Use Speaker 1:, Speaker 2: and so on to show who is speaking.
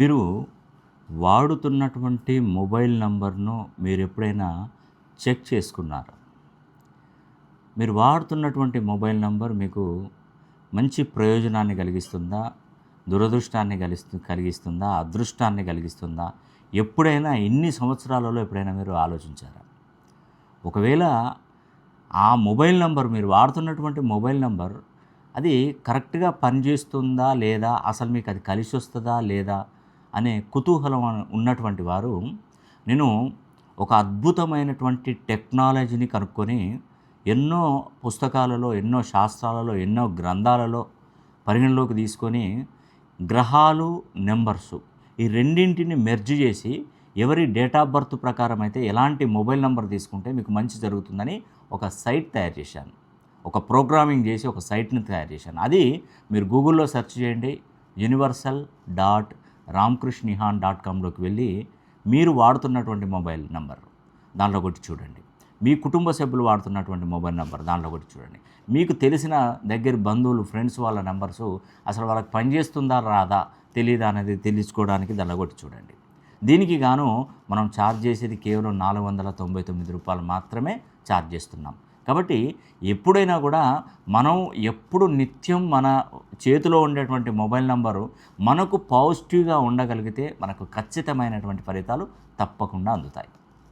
Speaker 1: మీరు వాడుతున్నటువంటి మొబైల్ నంబర్‌ను మీరెప్పుడైనా చెక్ చేసుకున్నారా? మీరు వాడుతున్నటువంటి మొబైల్ నంబర్ మీకు మంచి ప్రయోజనాన్ని కలిగిస్తుందా? దురదృష్టాన్ని కలిగిస్తుందా? అదృష్టాన్ని కలిగిస్తుందా? ఎప్పుడైనా ఇన్ని సంవత్సరాలలో ఎప్పుడైనా మీరు ఆలోచించారా? ఒకవేళ ఆ మొబైల్ నంబర్ మీరు వాడుతున్నటువంటి మొబైల్ నంబర్ అది కరెక్ట్‌గా పనిచేస్తుందా? లేదా? అసలు మీకది కలిసొస్తదా? లేదా? అనే కుతూహలం ఉన్నటువంటి వారు, నేను ఒక అద్భుతమైనటువంటి టెక్నాలజీని కనుక్కొని, ఎన్నో పుస్తకాలలో, ఎన్నో శాస్త్రాలలో, ఎన్నో గ్రంథాలలో పరిగణలోకి తీసుకొని, గ్రహాలు, నంబర్సు ఈ రెండింటిని మెర్జ్ చేసి, ఎవరి డేట్ ఆఫ్ బర్త్ ప్రకారం అయితే ఎలాంటి మొబైల్ నంబర్ తీసుకుంటే మీకు మంచి జరుగుతుందని ఒక సైట్ తయారు చేశాను. ఒక ప్రోగ్రామింగ్ చేసి ఒక సైట్‌ని తయారు చేశాను. అది మీరు గూగుల్‌లో సెర్చ్ చేయండి. universal.ramkrishnihan.comలోకి వెళ్ళి మీరు వాడుతున్నటువంటి మొబైల్ నంబర్ దాంట్లో కొట్టి చూడండి. మీ కుటుంబ సభ్యులు వాడుతున్నటువంటి మొబైల్ నంబర్ దాంట్లో కొట్టి చూడండి. మీకు తెలిసిన దగ్గర బంధువులు, ఫ్రెండ్స్ వాళ్ళ నంబర్సు అసలు వాళ్ళకి పనిచేస్తుందా రాదా తెలీదా అనేది తెలుసుకోవడానికి దాంట్లో కొట్టి చూడండి. దీనికి గాను మనం ఛార్జ్ చేసేది కేవలం రూ. 499 మాత్రమే ఛార్జ్ చేస్తున్నాం. కాబట్టి ఎప్పుడైనా కూడా మనం ఎప్పుడు నిత్యం మన చేతిలో ఉండేటువంటి మొబైల్ నంబరు మనకు పాజిటివ్‌గా ఉండగలిగితే మనకు ఖచ్చితమైనటువంటి ఫలితాలు తప్పకుండా అందుతాయి.